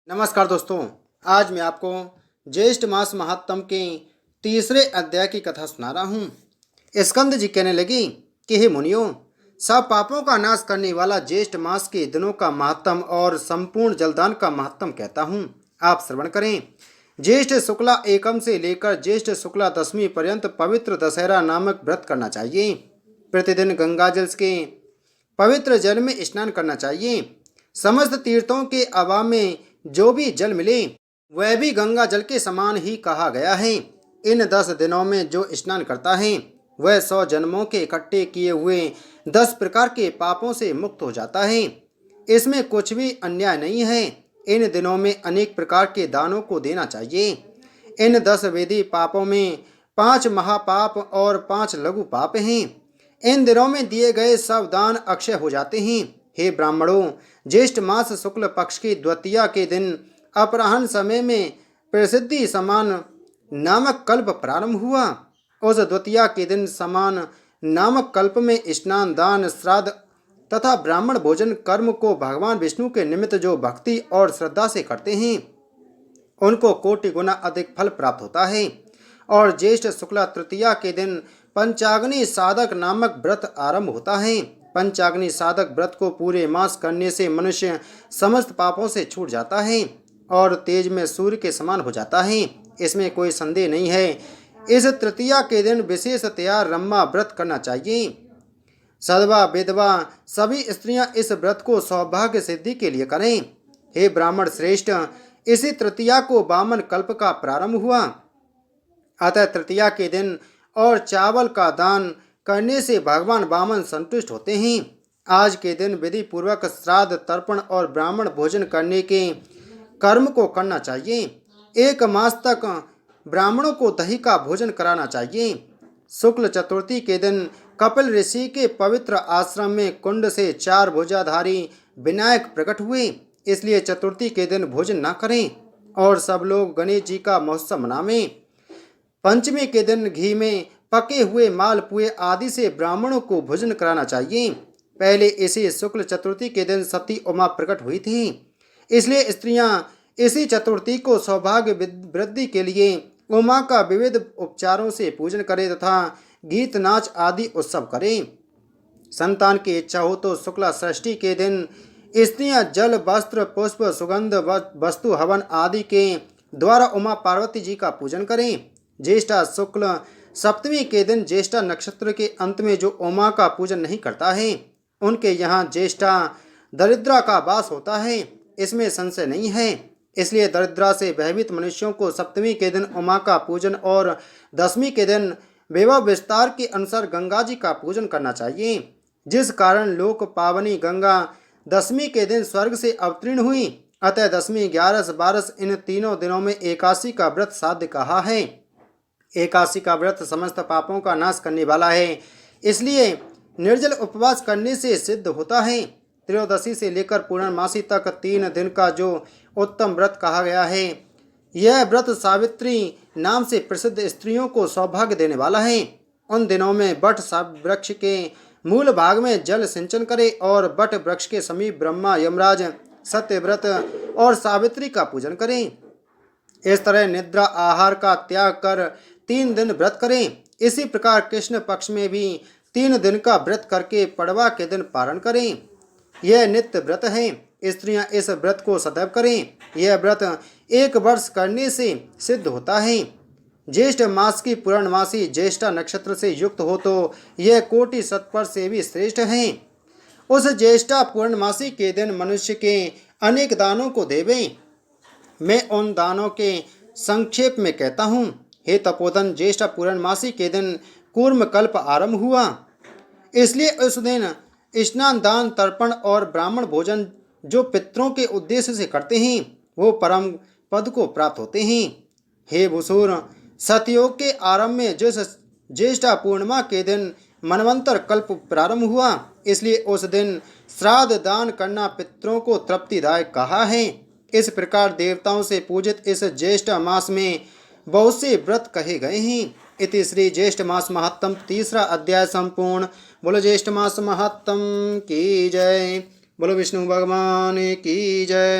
नमस्कार दोस्तों। आज मैं आपको ज्येष्ठ मास महात्म के तीसरे अध्याय की कथा सुना रहा हूँ। स्कंद जी कहने लगी कि हे मुनियों, सब पापों का नाश करने वाला ज्येष्ठ मास के दिनों का महात्म और संपूर्ण जलदान का महात्म कहता हूँ। आप श्रवण करें। ज्येष्ठ शुक्ला एकम से लेकर ज्येष्ठ शुक्ला दशमी पर्यंत पवित्र दशहरा नामक व्रत करना चाहिए। प्रतिदिन गंगाजल के पवित्र जल में स्नान करना चाहिए। समस्त तीर्थों के अभाव में जो भी जल मिले वह भी गंगा जल के समान ही कहा गया है। इन 10 दिनों में जो स्नान करता है वह 100 जन्मों के इकट्ठे किए हुए 10 प्रकार के पापों से मुक्त हो जाता है। इसमें कुछ भी अन्याय नहीं है। इन दिनों में अनेक प्रकार के दानों को देना चाहिए। इन 10 वेदी पापों में 5 महापाप और 5 लघु पाप हैं। इन दिनों में दिए गए सब दान अक्षय हो जाते हैं। हे ब्राह्मणों, ज्येष्ठ मास शुक्ल पक्ष की द्वितीया के दिन अपराह्न समय में प्रसिद्धि समान नामक कल्प प्रारंभ हुआ। उस द्वितीया के दिन समान नामक कल्प में स्नान, दान, श्राद्ध तथा ब्राह्मण भोजन कर्म को भगवान विष्णु के निमित्त जो भक्ति और श्रद्धा से करते हैं उनको कोटि गुना अधिक फल प्राप्त होता है। और ज्येष्ठ शुक्ला तृतीया के दिन पंचाग्नि साधक नामक व्रत आरंभ होता है। पंचाग्नि साधक व्रत को पूरे मास करने से मनुष्य समस्त पापों से छूट जाता है और तेज में सूर्य के समान हो जाता है। इसमें कोई संदेह नहीं है। इस तृतीया के दिन विशेष तैयार रम्मा व्रत करना चाहिए। सदवा विधवा सभी स्त्रियां इस व्रत को सौभाग्य सिद्धि के लिए करें। हे ब्राह्मण श्रेष्ठ, इसी तृतीया को वामन कल्प का प्रारंभ हुआ। अतः तृतीया के दिन और चावल का दान करने से भगवान वामन संतुष्ट होते हैं। आज के दिन विधि पूर्वक श्राद्ध, तर्पण और ब्राह्मण भोजन करने के कर्म को करना चाहिए। 1 मास तक ब्राह्मणों को दही का भोजन कराना चाहिए। शुक्ल चतुर्थी के दिन कपिल ऋषि के पवित्र आश्रम में कुंड से 4 भुजाधारी विनायक प्रकट हुए, इसलिए चतुर्थी के दिन भोजन न करें और सब लोग गणेश जी का महोत्सव मनावें। पंचमी के दिन घी में पके हुए मालपुए आदि से ब्राह्मणों को भोजन कराना चाहिए। पहले इसी शुक्ल चतुर्थी के दिन सती उमा प्रकट हुई थी, इसलिए स्त्रियां इसी चतुर्थी को सौभाग्य वृद्धि के लिए उमा का विविध उपचारों से पूजन करें तथा गीत नाच आदि उत्सव करें। संतान की इच्छा हो तो शुक्ला षष्ठी के दिन स्त्रियां जल, वस्त्र, पुष्प, सुगंध वस्तु, हवन आदि के द्वारा उमा पार्वती जी का पूजन करें। ज्येष्ठा शुक्ल सप्तमी के दिन ज्येष्ठा नक्षत्र के अंत में जो उमा का पूजन नहीं करता है उनके यहाँ ज्येष्ठा दरिद्रा का वास होता है, इसमें संशय नहीं है। इसलिए दरिद्रा से भयभीत मनुष्यों को सप्तमी के दिन उमा का पूजन और दशमी के दिन विवाह विस्तार के अनुसार गंगा जी का पूजन करना चाहिए। जिस कारण लोक पावनी गंगा दशमी के दिन स्वर्ग से अवतीर्ण हुई, अतः दशमी, 11, 12 इन तीनों दिनों में एकादशी का व्रत साध्य कहा है। एकादशी का व्रत समस्त पापों का नाश करने वाला है, इसलिए निर्जल उपवास करने से सिद्ध होता है। त्रयोदशी से लेकर पूर्णमासी तक 3 दिन का जो उत्तम व्रत कहा गया है, यह व्रत सावित्री नाम से प्रसिद्ध स्त्रियों को सौभाग्य देने वाला है। उन दिनों में बट वृक्ष के मूल भाग में जल सिंचन करे और बट वृक्ष के समीप ब्रह्मा, यमराज, सत्यव्रत और सावित्री का पूजन करें। इस तरह निद्रा आहार का त्याग कर 3 दिन व्रत करें। इसी प्रकार कृष्ण पक्ष में भी 3 दिन का व्रत करके पड़वा के दिन पारण करें। यह नित्य व्रत है। स्त्रियां इस व्रत को सदैव करें। यह व्रत 1 वर्ष करने से सिद्ध होता है। ज्येष्ठ मास की पूर्णमासी ज्येष्ठा नक्षत्र से युक्त हो तो यह कोटि सत्पर से भी श्रेष्ठ है। उस ज्येष्ठा पूर्णमासी के दिन मनुष्य के अनेक दानों को देवें। मैं उन दानों के संक्षेप में कहता हूँ। हे तपोधन, ज्येष्ठ पूर्णमासी के दिन कूर्म कल्प आरंभ हुआ, इसलिए उस दिन स्नान, दान, तर्पण और ब्राह्मण भोजन जो पितरों के उद्देश्य से करते हैं वो परम पद को प्राप्त होते हैं। हे भूसुर, सतयोग के आरंभ में जिस ज्येष्ठा पूर्णिमा के दिन मनवंतर कल्प प्रारंभ हुआ, इसलिए उस दिन श्राद्ध दान करना पितरों को तृप्तिदायक कहा है। इस प्रकार देवताओं से पूजित इस ज्येष्ठ मास में बहुत से व्रत कहे गए हैं। इति श्री ज्येष्ठ मास महात्म तीसरा अध्याय संपूर्ण। बोलो ज्येष्ठ मास महात्म की जय। बोलो विष्णु भगवान की जय।